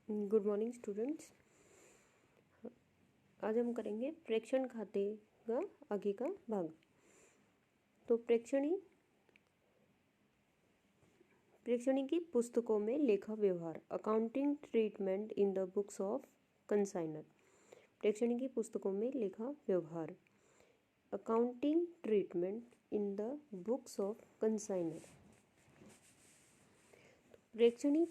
Good morning students. आज हम करेंगे प्रेक्षण खाते का आगे का भाग। तो प्रेक्षणी की पुस्तकों में लेखा व्यवहार, accounting treatment in the books of consignor. प्रेक्षणी की पुस्तकों में लेखा व्यवहार, accounting treatment in the books of consignor. प्रेक्षणी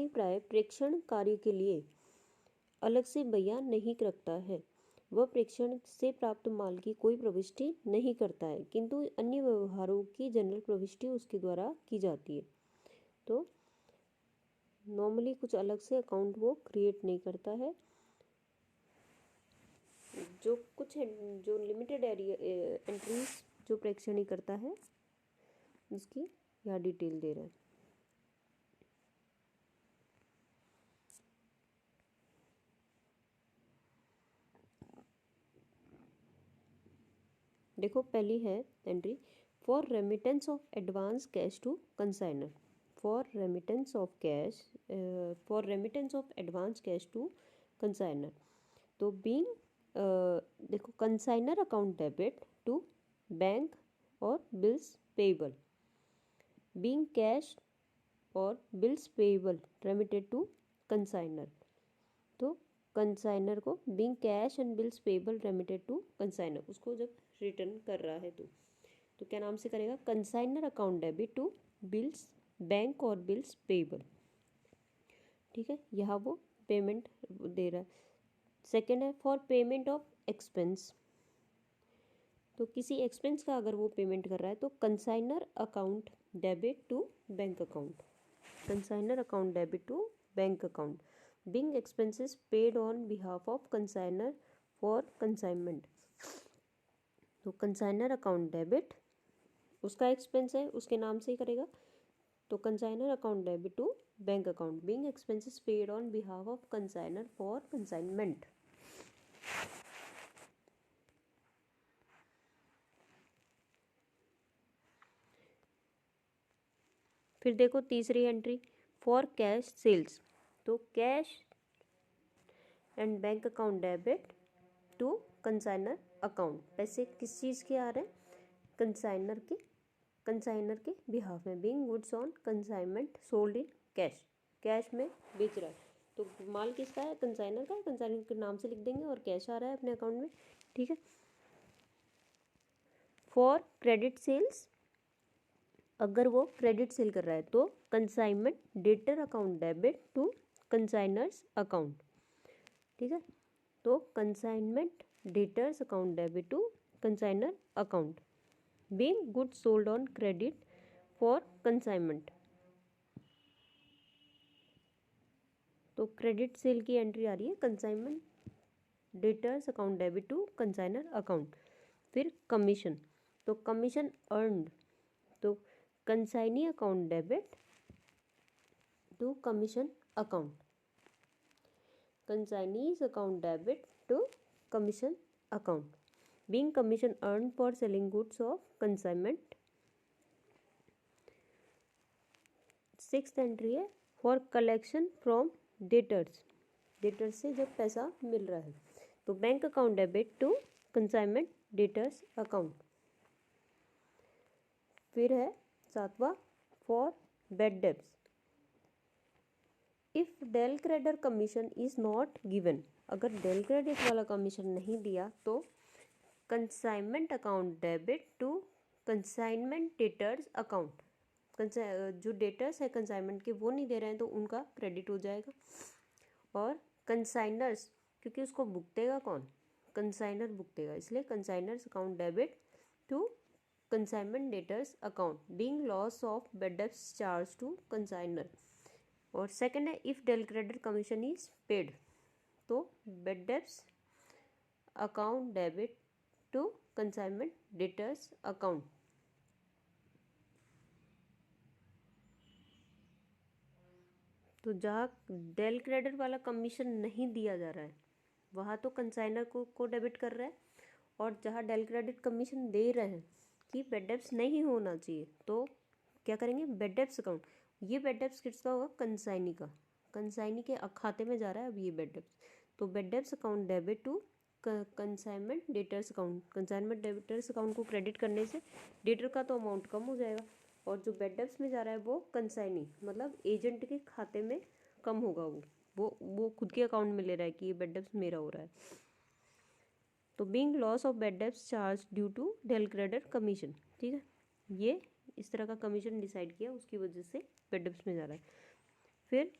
प्राय प्रेक्षण कार्य के लिए अलग से बयान नहीं रखता है। वह प्रेक्षण से प्राप्त माल की कोई प्रविष्टि नहीं करता है, किंतु अन्य व्यवहारों की जनरल प्रविष्टि उसके द्वारा की जाती है। तो नॉर्मली कुछ अलग से अकाउंट वो क्रिएट नहीं करता है। जो लिमिटेड एरिया एंट्रीज जो प्रेक्षणी करता है उसकी यहाँ डिटेल दे रहा है। देखो, पहली है entry for remittance of advance cash to consignor. For remittance of advance cash to consignor. तो बीइंग देखो, consignor account debit to bank और बिल्स पेएबल। बीइंग कैश और bills payable remitted to consignor. तो कंसाइनर को being cash and bills payable remitted to consignor, उसको जब return कर रहा है तो क्या नाम से करेगा? Consignor account debit to bills bank और बिल्स पेएबल। ठीक है, यहाँ वो पेमेंट दे रहा है। सेकेंड है फॉर पेमेंट ऑफ एक्सपेंस। तो किसी एक्सपेंस का अगर वो पेमेंट कर रहा है तो consignor account debit to bank account. Consignor account debit to bank account. Being expenses paid on behalf of consignor for consignment। तो कंसाइनर अकाउंट डेबिट, उसका एक्सपेंस है, उसके नाम से ही करेगा। तो consignor account debit to bank account. Being expenses paid on behalf of consignor for consignment. फिर देखो तीसरी एंट्री फॉर कैश सेल्स। तो cash and bank account debit to consignor account. पैसे किस चीज़ के आ रहे हैं? कंसाइनर के बिहाफ में। Being goods on consignment sold in cash. Cash में बेच रहा है तो माल किसका है? कंसाइनर का है। कंसाइनर के नाम से लिख देंगे और कैश आ रहा है अपने अकाउंट में। ठीक है। फॉर क्रेडिट सेल्स, अगर वो क्रेडिट सेल कर रहा है तो consignment debtor account debit to consignor's account. ठीक है, तो consignment debtors account debit to consignor account. Being goods sold on credit for consignment. तो क्रेडिट सेल की एंट्री आ रही है consignment debtors account debit to consignor account. फिर commission, तो कमीशन अर्नड, तो consignee account debit to commission account. Consignee's account debit to commission account. Being commission earn for selling goods of consignment. Sixth entry है for collection from debtors. Debtors से जब पैसा मिल रहा है तो bank account debit to consignment debtors account. फिर है सातवां for bad debts. If del credit commission is not given, अगर डेल क्रेडिट वाला कमीशन नहीं दिया तो consignment account debit to consignment debtors account. जो डेटर्स है कंसाइनमेंट के वो नहीं दे रहे हैं तो उनका क्रेडिट हो जाएगा। और कंसाइनर्स, क्योंकि उसको भुगतेगा कौन? कंसाइनर भुगतेगा, इसलिए consignor's account debit to consignment debtors account. Being loss of bad debts charge to consignor. और सेकंड है if del credit commission is paid, तो bad debts account debit to consignment debtors account. तो जहाँ del credit वाला commission नहीं दिया जा रहा है वहाँ तो कंसाइनर को डेबिट कर रहा है, और जहाँ डेल क्रेडिट कमीशन दे रहे हैं कि बैड डेब्ट्स नहीं होना चाहिए तो क्या करेंगे, बेड डेप्स अकाउंट। ये बेड डेप्स किसका होगा, कंसाइनी का, कंसाइनी के खाते में जा रहा है अब ये बेड डेप्स। तो bad debts account debit to consignment debtors account, consignment debtors account को क्रेडिट करने से डेटर का तो अमाउंट कम हो जाएगा, और जो बेड डेप्स में जा रहा है वो कंसाइनी मतलब एजेंट के खाते में कम होगा, वो खुद के अकाउंट में ले रहा है कि ये बेड डेप्स मेरा हो रहा है। तो being loss of bad debts charge due to del credit commission, ठीक है, ये इस तरह का कमीशन डिसाइड किया उसकी वजह से बेड डेप्स में जा रहा है। फिर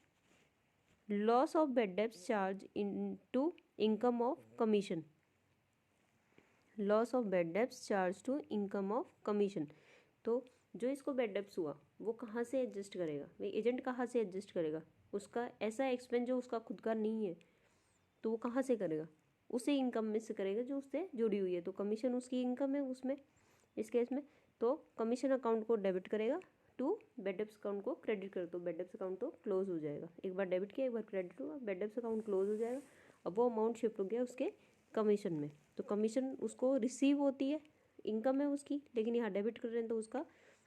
loss of bad debts charge into income of commission, loss of bad debts charge to income of commission. तो जो इसको बेड डेप्स हुआ वो कहाँ से एडजस्ट करेगा भाई, एजेंट कहाँ से एडजस्ट करेगा, उसका ऐसा एक्सपेंस जो उसका खुद का नहीं है तो वो कहाँ से करेगा, उसे इनकम में से करेगा जो उससे जुड़ी हुई है, तो कमीशन उसकी इनकम है उसमें, इस केस में। तो कमीशन अकाउंट को डेबिट करेगा टू बेड डेप्स अकाउंट को क्रेडिट कर, तो बेड डेप्स अकाउंट तो क्लोज हो जाएगा, एक बार डेबिट किया एक बार क्रेडिट हुआ, बेड डेप्स अकाउंट क्लोज हो जाएगा। अब वो अमाउंट शिफ्ट हो गया उसके कमीशन में, तो कमीशन उसको रिसीव होती है, इनकम है उसकी, लेकिन यहाँ डेबिट कर रहे हैं तो उसका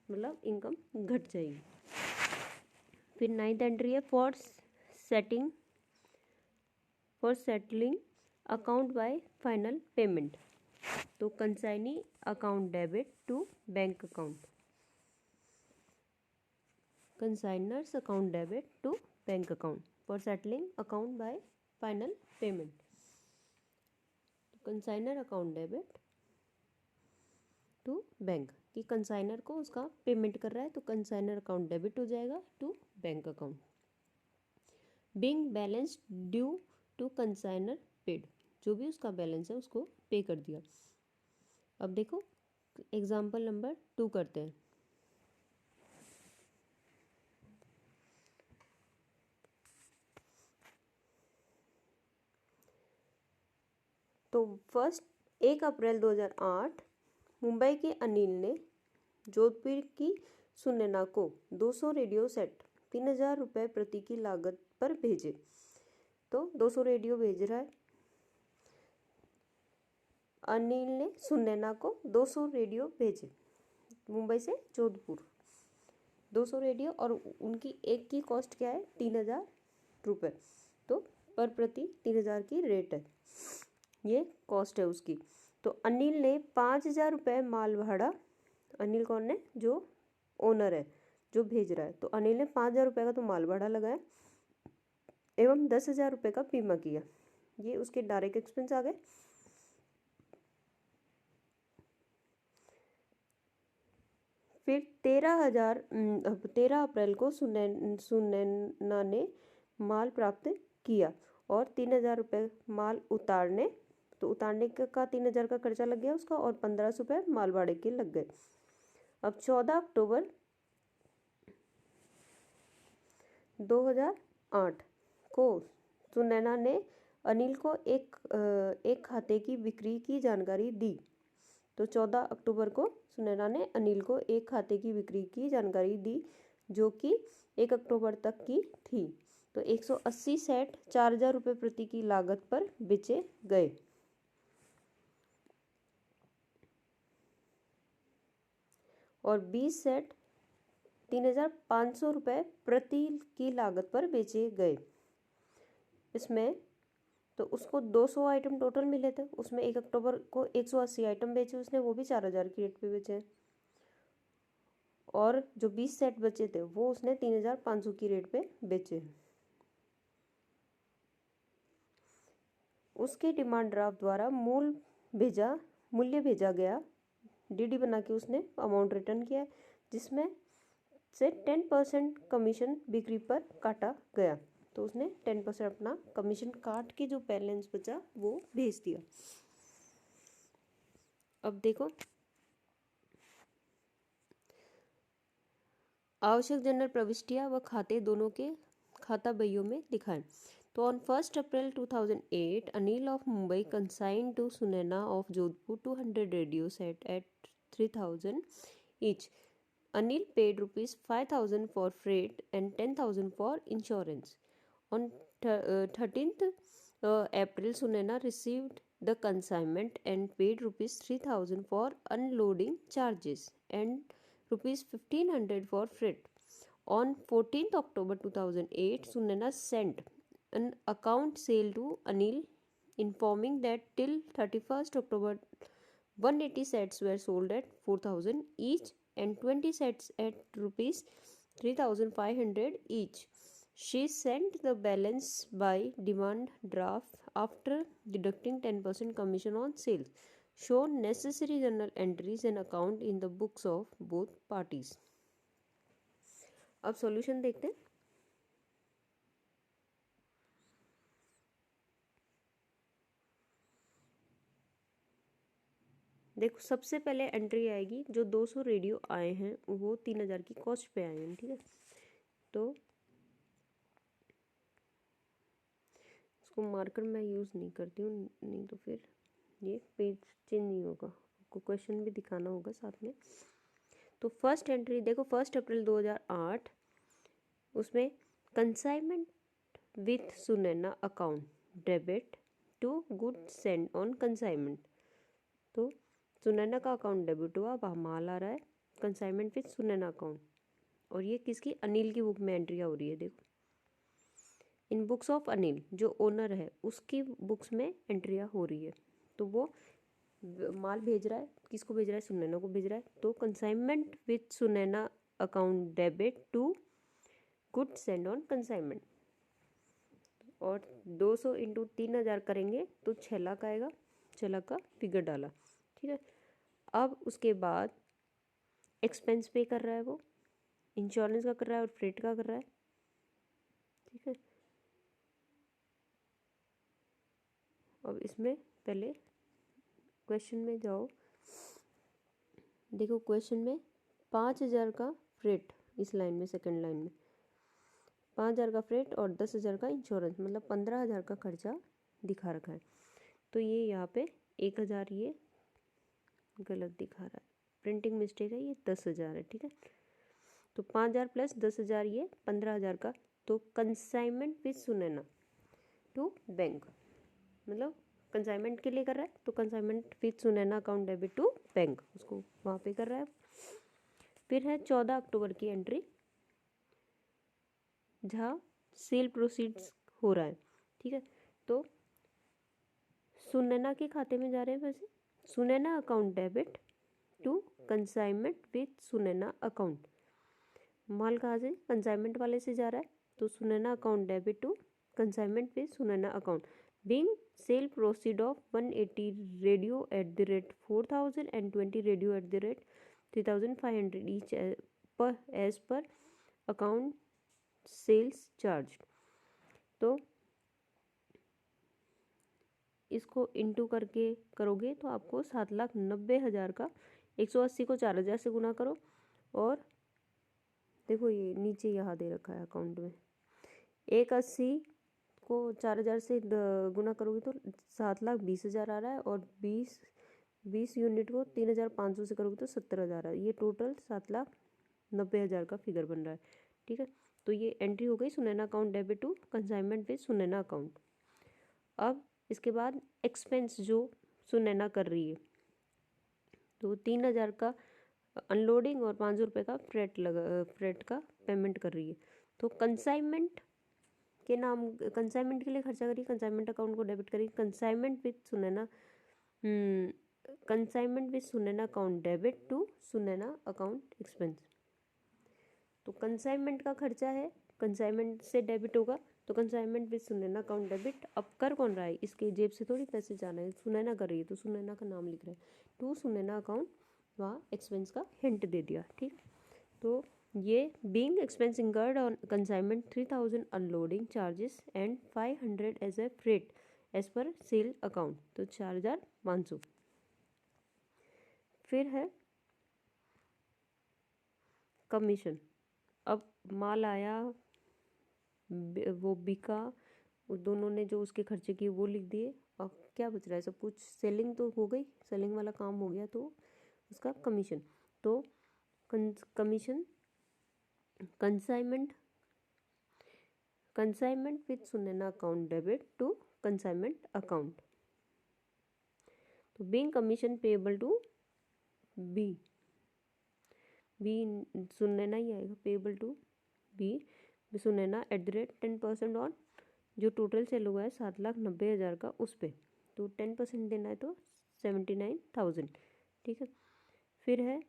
मतलब इनकम घट जाएगी। फिर 9th एंट्री है for settling account by final payment. तो consignee account debit to bank account, consignor's account debit to bank account for settling account by final payment. Consignor account debit to bank, कि consignor को उसका payment कर रहा है तो consignor account debit हो जाएगा to bank account. Being balance due to consignor paid, जो भी उसका बैलेंस है उसको पे कर दिया। अब देखो एग्जाम्पल नंबर 2 करते हैं। तो 1 अप्रैल 2008 मुंबई के अनिल ने जोधपुर की सुनैना को 200 रेडियो सेट 3000 रुपये प्रति की लागत पर भेजे। तो 200 रेडियो भेज रहा है अनिल ने सुनैना को 200 रेडियो भेजे मुंबई से जोधपुर, 200 रेडियो, और उनकी एक की कॉस्ट क्या है 3000 रुपये, तो पर प्रति 3000 की रेट है, ये कॉस्ट है उसकी। तो अनिल ने 5000 रुपये माल भाड़ा, अनिल कौन है, जो ओनर है जो भेज रहा है, तो अनिल ने 5000 रुपये का तो माल भाड़ा लगाया एवं 10,000 रुपये का बीमा किया, ये उसके डायरेक्ट एक्सपेंस आ गए। फिर 13 अप्रैल को सुनैना ने माल प्राप्त किया और 3000 रुपये माल उतारने, तो उतारने का 3000 का खर्चा लग गया उसका, और 1500 रुपये माल भाड़े के लग गए। अब 14 अक्टूबर 2008 को सुनैना ने अनिल को एक खाते की बिक्री की जानकारी दी। तो 14 अक्टूबर को सुनैना ने अनिल को एक खाते की बिक्री की जानकारी दी जो कि 1 अक्टूबर तक की थी। तो 180 सेट 4000 रुपये प्रति की लागत पर बेचे गए। और 20 सेट 3500 रुपये प्रति की लागत पर बेचे गए। इसमें तो उसको 200 आइटम टोटल मिले थे, उसमें 1 अक्टूबर को 180 आइटम बेचे उसने, वो भी 4000 की रेट पे बेचे, और जो 20 सेट बचे थे वो उसने 3500 की रेट पे बेचे। उसके डिमांड ड्राफ्ट द्वारा मूल्य भेजा गया, डीडी बना के उसने अमाउंट रिटर्न किया, जिसमें से 10% कमीशन बिक्री पर काटा गया। तो उसने 10% अपना कमीशन काट के जो बैलेंस बचा वो भेज दिया। अब देखो आवश्यक जनरल प्रविष्टियां व खाते दोनों के खाता बहियों में दिखाएं। तो on 1 April 2008 Anil of Mumbai consigned to Sunaina of Jodhpur 200 radio set at 3000 each. Anil paid rupees 5000 for freight and 10,000 for insurance. On 13th April, Sunaina received the consignment and paid rupees 3000 for unloading charges and ₹1,500 for freight. On 14th October 2008, Sunena sent an account sale to Anil informing that till 31st October 180 sets were sold at 4,000 each and 20 sets at rupees 3,500 each. She sent the balance by demand draft after deducting 10% commission on sales. Show necessary journal entries and account in the books of both parties. अब solution देखते हैं. देखो सबसे पहले entry आएगी जो 200 radio आए हैं वो 3,000 की कॉस्ट पे आए हैं. ठीक है, तो इसको मार्कर मैं यूज़ नहीं करती हूँ, नहीं तो फिर ये पेज चेंज नहीं होगा. आपको क्वेश्चन भी दिखाना होगा साथ में. तो फर्स्ट एंट्री देखो 1 अप्रैल 2008, उसमें consignment with Sunaina account debit to goods sent on consignment. तो सुनैना का अकाउंट डेबिट हुआ, वहाँ माल आ रहा है. कंसाइनमेंट विथ सुनैना अकाउंट, और ये किसकी, अनिल की बुक में एंट्रियाँ हो रही है. देखो इन बुक्स ऑफ अनिल, जो ओनर है उसकी बुक्स में एंट्रियाँ हो रही है. तो वो माल भेज रहा है, किसको भेज रहा है, सुनैना को भेज रहा है. तो consignment with Sunaina account debit to good sent on consignment. और 200 इंटू 3,000 करेंगे तो 6 लाख आएगा. 6 लाख का फिगर डाला. ठीक है, अब उसके बाद एक्सपेंस पे कर रहा है, वो इंश्योरेंस का कर रहा है और फ्रेट का कर रहा है. ठीक है, अब इसमें पहले क्वेश्चन में जाओ. देखो क्वेश्चन में 5,000 का फ्रेट, इस लाइन में सेकंड लाइन में 5,000 का फ्रेट और 10,000 का इंश्योरेंस, मतलब 15,000 का खर्चा दिखा रखा है. तो ये यहाँ पे 1,000 ये गलत दिखा रहा है, प्रिंटिंग मिस्टेक है, ये 10,000 है. ठीक है, तो 5,000 प्लस 10,000 ये 15,000 का. तो consignment with Sunaina to bank, मतलब कंसाइनमेंट के लिए कर रहा है, तो consignment with Sunaina account debit to bank, उसको वहाँ पे कर रहा है. फिर है 14 अक्टूबर की एंट्री, जहाँ सेल प्रोसीड्स हो रहा है. ठीक है, तो सुनैना के खाते में जा रहे हैं पैसे. Sunaina account debit to consignment with Sunaina account. माल कहाँ से, कंसाइनमेंट वाले से जा रहा है, तो Sunaina account debit to consignment with Sunaina account. Being sale proceed of 180 radio at the rate 4,000 and 20 radio at the rate 3,500 each per as per account sales charge. तो इसको इंटू करके करोगे तो आपको 7,90,000 का 180 को 4,000 से गुना करो. और देखो ये नीचे यहाँ दे रखा है अकाउंट में, 180 को 4,000 से गुना करोगे तो 7,20,000 आ रहा है. और 20 यूनिट को 3,500 से करोगे तो 70,000 आ रहा है. ये टोटल 7,90,000 का फिगर बन रहा है. ठीक है, तो ये एंट्री हो गई Sunaina account debit to consignment with Sunaina account. अब इसके बाद एक्सपेंस जो सुनैना कर रही है, तो 3,000 का अनलोडिंग और 500 रुपये का फ्रेट का पेमेंट कर रही है. तो कंसाइनमेंट के नाम, कंसाइनमेंट के लिए खर्चा करिए, कंसाइनमेंट अकाउंट को डेबिट करिए. Consignment with Sunaina, consignment with Sunaina account debit to Sunaina account expense. तो कंसाइनमेंट का खर्चा है, कंसाइनमेंट से डेबिट होगा, तो consignment with Sunaina account debit. अब कर कौन रहा है, इसके जेब से थोड़ी पैसे जाना है, सुनैना कर रही है, तो सुनैना का नाम लिख रहा है, टू सुनैना अकाउंट, वहाँ एक्सपेंस का हिंट दे दिया. ठीक, तो ये being expense incurred on consignment 3,000 unloading charges and 500 as a freight as per sale account, तो 4,500. फिर है कमीशन. अब माल आया, वो बिका, उस दोनों ने जो उसके खर्चे किए वो लिख दिए. अब क्या बच रहा है, सब कुछ सेलिंग तो हो गई, सेलिंग वाला काम हो गया, तो उसका कमीशन. तो commission consignment with Sunaina account debit to consignment account. तो being commission payable to be, be Sunaina ही आएगा, payable to be Sunaina @10% on जो टोटल सेल हुआ है 7,90,000 का उस पर, तो 10% देना है तो 79,000। ठीक है, फिर है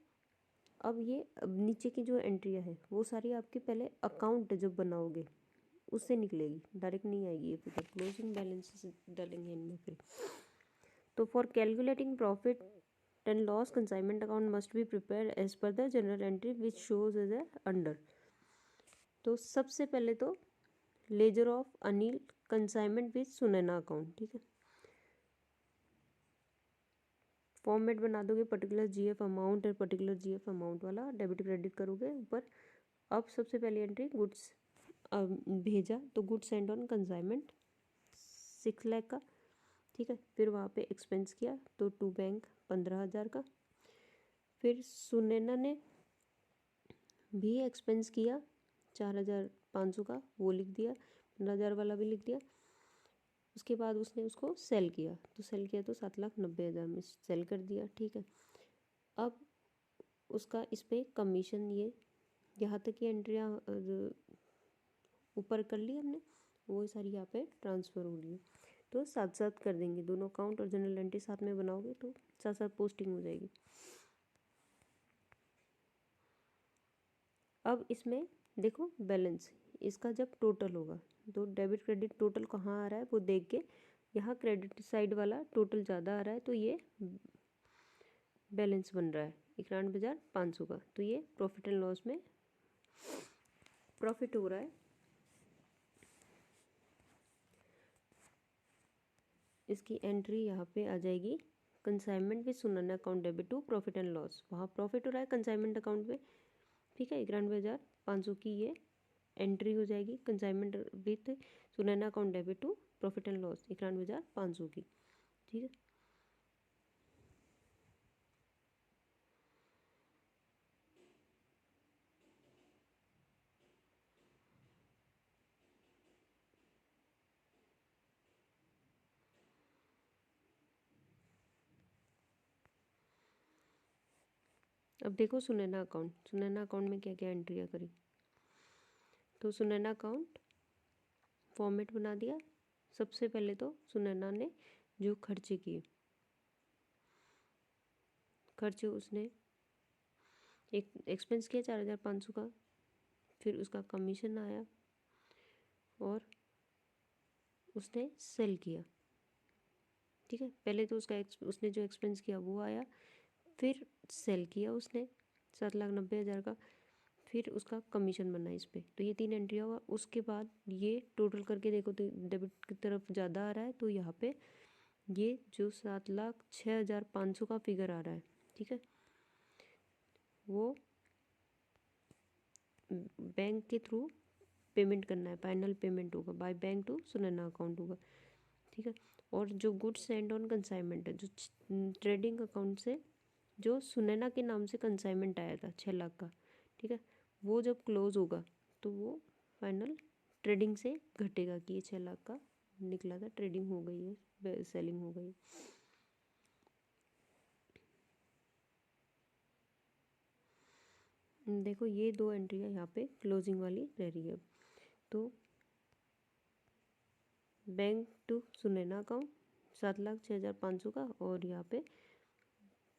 अब ये अब नीचे की जो एंट्रियाँ है वो सारी आपके पहले अकाउंट जब बनाओगे उससे निकलेगी, डायरेक्ट नहीं आएगी ये फिगर, क्लोजिंग बैलेंस डालेंगे इनमें फिर। तो for calculating profit and loss consignment account must be prepare as per the journal entry which shows as a under. तो सबसे पहले तो ledger of Anil consignment with Sunaina account. ठीक है, फॉर्मेट बना दोगे पर्टिकुलर जीएफ अमाउंट और पर्टिकुलर जीएफ अमाउंट वाला डेबिट क्रेडिट करोगे ऊपर। अब सबसे पहली एंट्री गुड्स भेजा तो goods sent on consignment 6 lakh का। ठीक है, फिर वहाँ पे एक्सपेंस किया तो टू बैंक 15,000 का। फिर सुनैना ने भी एक्सपेंस किया 4,500 का, वो लिख दिया, 15,000 वाला भी लिख दिया। उसके बाद उसने उसको सेल किया तो 7,90,000 में सेल कर दिया। ठीक है, अब उसका इस पर कमीशन ये यहाँ तक की एंट्रियाँ ऊपर कर ली हमने, वो सारी यहाँ पे ट्रांसफ़र हो रही है। तो साथ साथ कर देंगे दोनों अकाउंट और जनरल एंट्री साथ में बनाओगे तो साथ साथ पोस्टिंग हो जाएगी। अब इसमें देखो बैलेंस इसका जब टोटल होगा तो डेबिट क्रेडिट टोटल कहाँ आ रहा है वो देख के, यहाँ क्रेडिट साइड वाला टोटल ज़्यादा आ रहा है तो ये बैलेंस बन रहा है 91,500 का, तो ये प्रॉफिट एंड लॉस में प्रॉफिट हो रहा है। इसकी एंट्री यहाँ पे आ जाएगी consignment with Sunaina account debit to profit and loss, वहाँ प्रॉफिट हो रहा है कंसाइनमेंट अकाउंट में। ठीक है, 91,500 की ये एंट्री हो जाएगी consignment with Sunaina account debit to profit and loss 91,500 की। ठीक है, अब देखो सुनैना अकाउंट में क्या क्या एंट्रियाँ करी। तो सुनैना अकाउंट फॉर्मेट बना दिया। सबसे पहले तो सुनैना ने जो खर्चे किए, खर्चे उसने एक एक्सपेंस किया 4,500 का, फिर उसका कमीशन आया और उसने सेल किया। ठीक है, पहले तो उसने जो एक्सपेंस किया वो आया, फिर सेल किया उसने 7,90,000 का, फिर उसका कमीशन बना इस पर, तो ये 3 एंट्री हुआ। उसके बाद ये टोटल करके देखो तो डेबिट की तरफ ज़्यादा आ रहा है, तो यहाँ पे ये जो 7,06,500 का फिगर आ रहा है, ठीक है, वो बैंक के थ्रू पेमेंट करना है, फाइनल पेमेंट होगा by bank to Sunaina account होगा। ठीक है, और जो गुड्स सेंड ऑन कंसाइनमेंट है, जो ट्रेडिंग अकाउंट से जो सुनैना के नाम से कंसाइनमेंट आया था 6 लाख का, ठीक है, वो जब क्लोज होगा तो वो फाइनल ट्रेडिंग से घटेगा कि ये 6 लाख का निकला था, ट्रेडिंग हो गई है, सेलिंग हो गई। देखो ये 2 एंट्रियाँ यहाँ पे क्लोजिंग वाली रह रही है। तो बैंक टू सुनैना अकाउंट 7,06,500 का, और यहाँ पे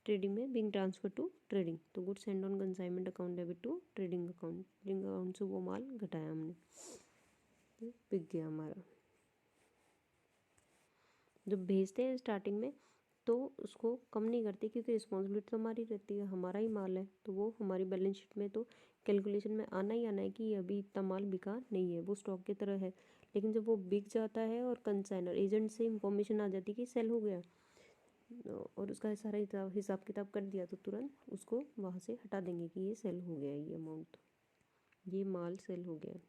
ट्रेडिंग में बिंग ट्रांसफर टू ट्रेडिंग, तो goods sent on consignment account debit to trading account से वो माल घटाया हमने, तो बिक गया हमारा। जब भेजते हैं स्टार्टिंग में तो उसको कम नहीं करते क्योंकि रिस्पॉन्सिबिलिटी तो हमारी रहती है, हमारा ही माल है, तो वो हमारी बैलेंस शीट में तो कैलकुलेशन में आना ही आना है कि अभी इतना माल बिका नहीं है, वो स्टॉक की तरह है। लेकिन जब वो बिक जाता है और कंसाइनर एजेंट से इंफॉर्मेशन आ जाती है कि सेल हो गया और उसका सारा हिसाब किताब कर दिया, तो तुरंत उसको वहाँ से हटा देंगे कि ये सेल हो गया, ये अमाउंट, ये माल सेल हो गया।